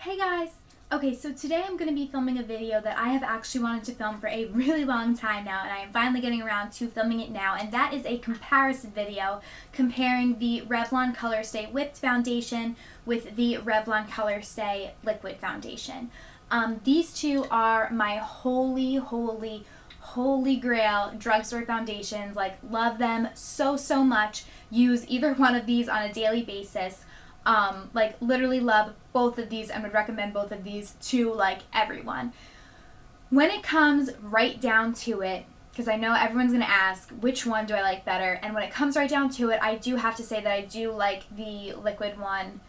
Hey guys! Okay, so today I'm going to be filming a video that I have actually wanted to film for a really long time now, and I am finally getting around to filming it now, and that is a comparison video comparing the Revlon Colorstay Whipped Foundation with the Revlon Colorstay Liquid Foundation. These two are my holy grail drugstore foundations. Like, love them so much. Use either one of these on a daily basis. Like, literally love both of these and would recommend both of these to, like, everyone. When it comes right down to it, because I know everyone's going to ask, which one do I like better? And when it comes right down to it, I do have to say that I do like the liquid one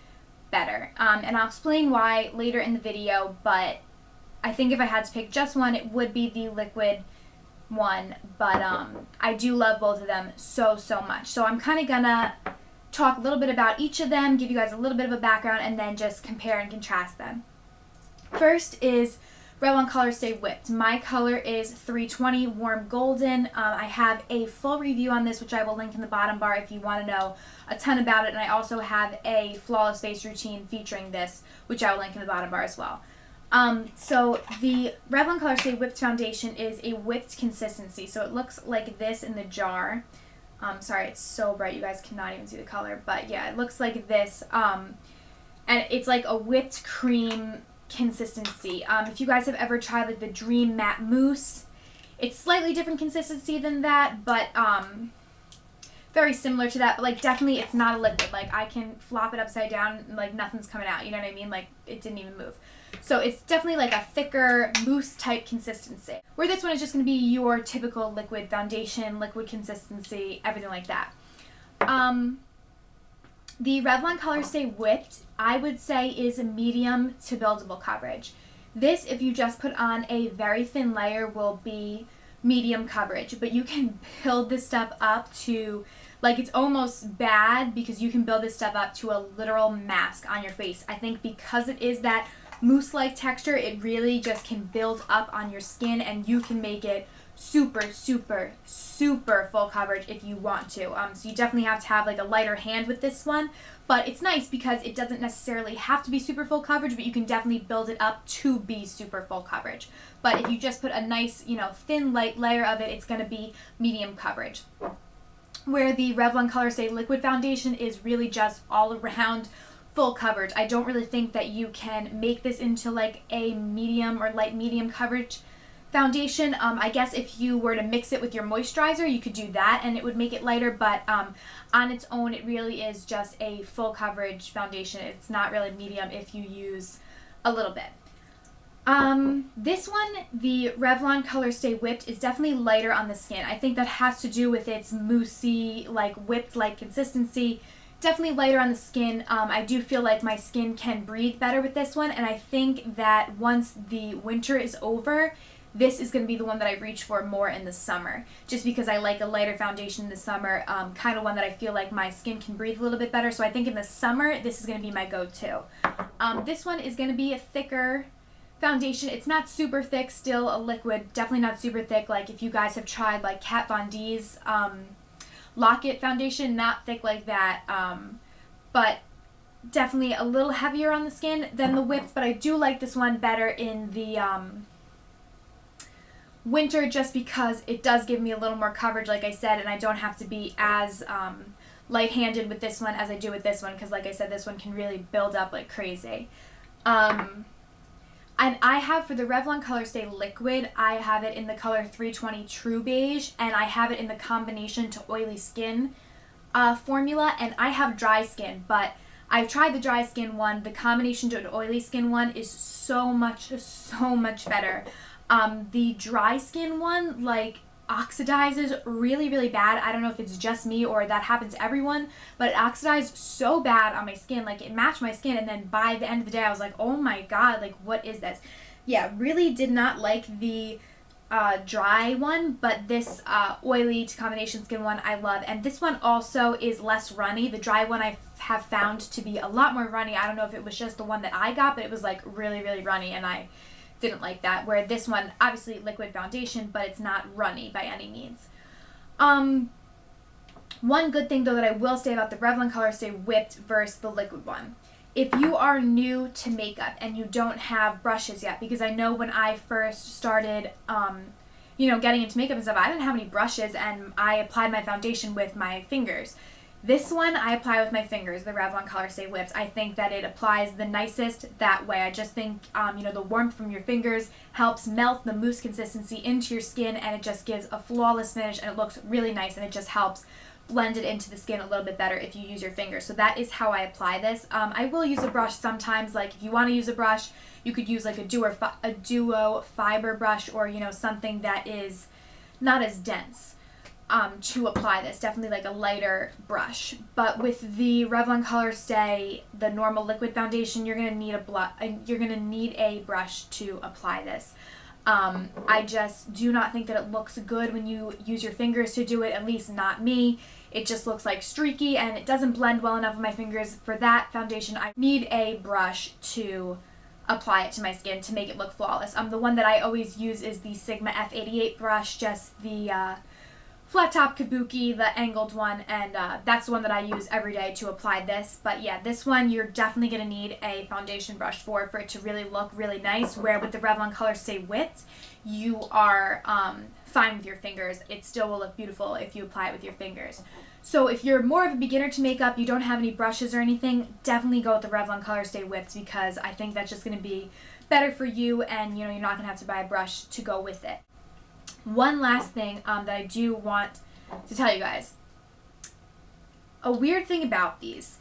better. And I'll explain why later in the video, but I think if I had to pick just one, it would be the liquid one. But I do love both of them so much. So I'm kind of going to talk a little bit about each of them, give you guys a little bit of a background, and then just compare and contrast them. First is Revlon Colorstay Whipped. My color is 320 Warm Golden. I have a full review on this, which I will link in the bottom bar if you want to know a ton about it, and I also have a flawless face routine featuring this, which I will link in the bottom bar as well. So the Revlon Colorstay Whipped Foundation is a whipped consistency, so it looks like this in the jar. Sorry, it's so bright you guys cannot even see the color, but yeah, it looks like this, and it's like a whipped cream consistency. If you guys have ever tried like the Dream Matte Mousse, it's slightly different consistency than that, but very similar to that, but like definitely it's not a liquid. Like, I can flop it upside down and like nothing's coming out, you know what I mean? Like, it didn't even move. So it's definitely like a thicker mousse type consistency, where this one is just going to be your typical liquid foundation, liquid consistency, everything like that. The Revlon Colorstay Whipped, I would say, is a medium to buildable coverage. This, if you just put on a very thin layer, will be medium coverage, but you can build this stuff up to, like, it's almost bad because you can build this stuff up to a literal mask on your face. I think because it is that mousse-like texture, it really just can build up on your skin, and you can make it super full coverage if you want to. So you definitely have to have like a lighter hand with this one, but it's nice because it doesn't necessarily have to be super full coverage, but you can definitely build it up to be super full coverage. But if you just put a nice, thin light layer of it, it's going to be medium coverage. Where the Revlon Colorstay Liquid Foundation is really just all around full coverage. I don't really think that you can make this into like a medium or light medium coverage foundation. I guess if you were to mix it with your moisturizer, you could do that and it would make it lighter, but on its own, it really is just a full coverage foundation. It's not really medium if you use a little bit. This one, the Revlon Colorstay Whipped, is definitely lighter on the skin. I think that has to do with its moussey, like whipped-like consistency. Definitely lighter on the skin. I do feel like my skin can breathe better with this one, and I think that once the winter is over, this is going to be the one that I reach for more in the summer, just because I like a lighter foundation in the summer, kind of one that I feel like my skin can breathe a little bit better. So I think in the summer, this is going to be my go-to. This one is going to be a thicker foundation. It's not super thick, still a liquid, definitely not super thick. Like, if you guys have tried like Kat Von D's Lock-It foundation, not thick like that, but definitely a little heavier on the skin than the Whipped. But I do like this one better in the winter, just because it does give me a little more coverage, like I said, and I don't have to be as light-handed with this one as I do with this one, because like I said, this one can really build up like crazy. And I have, for the Revlon Colorstay Liquid, I have it in the color 320 True Beige, and I have it in the combination to oily skin formula, and I have dry skin, but I've tried the dry skin one. The combination to an oily skin one is so much better. The dry skin one, like, oxidizes really bad. I don't know if it's just me or that happens to everyone, but it oxidized so bad on my skin. Like, it matched my skin, and then by the end of the day, I was like, oh my god, like, what is this? Yeah, really did not like the dry one, but this oily to combination skin one I love. And this one also is less runny. The dry one I have found to be a lot more runny. I don't know if it was just the one that I got, but it was like really runny, and I didn't like that. Where this one, obviously liquid foundation, but it's not runny by any means. One good thing though that I will say about the Revlon Colorstay Whipped versus the liquid one if you are new to makeup and you don't have brushes yet, because I know when I first started, getting into makeup and stuff, I didn't have any brushes and I applied my foundation with my fingers. This one I apply with my fingers, the Revlon Colorstay Whips. I think that it applies the nicest that way. I just think, the warmth from your fingers helps melt the mousse consistency into your skin, and it just gives a flawless finish, and it looks really nice, and it just helps blend it into the skin a little bit better if you use your fingers. So that is how I apply this. I will use a brush sometimes. Like if you want to use a brush, you could use like a duo fiber brush, or something that is not as dense to apply this. Definitely like a lighter brush. But with the Revlon Colorstay, the normal liquid foundation, you're gonna need a brush to apply this. I just do not think that it looks good when you use your fingers to do it, at least not me. It just looks like streaky and it doesn't blend well enough with my fingers. For that foundation, I need a brush to apply it to my skin to make it look flawless. The one that I always use is the Sigma F88 brush, just the flat top kabuki, the angled one, and that's the one that I use every day to apply this. But yeah, this one you're definitely going to need a foundation brush for it to really look really nice, where with the Revlon Colorstay Whipped, you are fine with your fingers. It still will look beautiful if you apply it with your fingers. So if you're more of a beginner to makeup, you don't have any brushes or anything, definitely go with the Revlon Colorstay Whipped, because I think that's just going to be better for you, and you're not going to have to buy a brush to go with it. One last thing that I do want to tell you guys. A weird thing about these.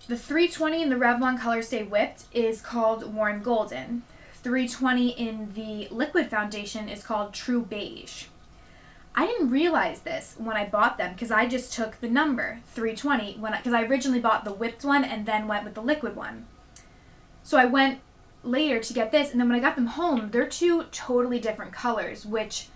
The 320 in the Revlon Colorstay Whipped is called Warm Golden. 320 in the liquid foundation is called True Beige. I didn't realize this when I bought them, because I just took the number 320 because I originally bought the whipped one and then went with the liquid one. So I went later to get this, and then when I got them home, they're two totally different colors, which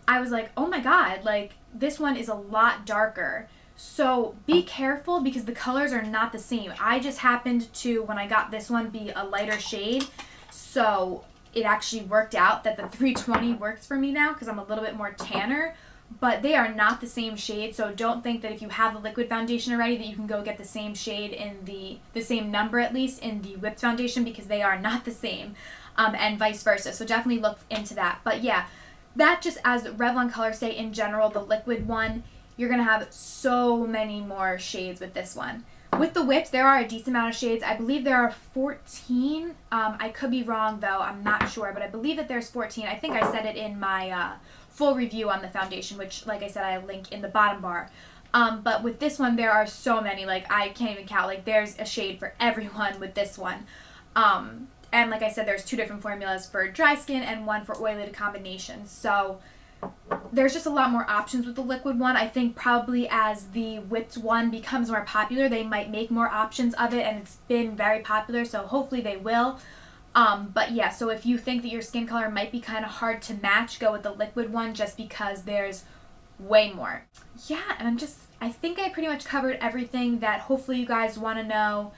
I was like, oh my god, like this one is a lot darker. So be careful, because the colors are not the same. I just happened to, when I got this one, be a lighter shade, so it actually worked out that the 320 works for me now, because I'm a little bit more tanner. But they are not the same shade, so don't think that if you have the liquid foundation already that you can go get the same shade in the same number, at least, in the whipped foundation, because they are not the same, and vice versa. So definitely look into that. But yeah, that just as Revlon Colorstay in general, the liquid one, you're going to have so many more shades with this one. With the whipped, there are a decent amount of shades. I believe there are 14. I could be wrong, though. I'm not sure, but I believe that there's 14. I think I said it in my full review on the foundation, which, like I said, I link in the bottom bar. But with this one, there are so many. Like, I can't even count. Like, there's a shade for everyone with this one. And like I said, there's two different formulas for dry skin and one for oily to combination. So there's just a lot more options with the liquid one. I think probably as the whipped one becomes more popular, they might make more options of it, and it's been very popular, so hopefully they will. But yeah, so if you think that your skin color might be kind of hard to match, go with the liquid one, just because there's way more. Yeah, and I think I pretty much covered everything that hopefully you guys want to know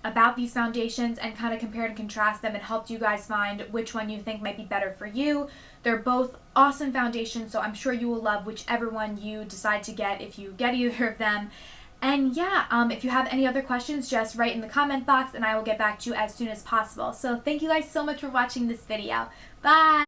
about these foundations, and kind of compared and contrast them, and helped you guys find which one you think might be better for you. They're both awesome foundations, so I'm sure you will love whichever one you decide to get if you get either of them. And yeah, if you have any other questions, just write in the comment box and I will get back to you as soon as possible. So thank you guys so much for watching this video. Bye!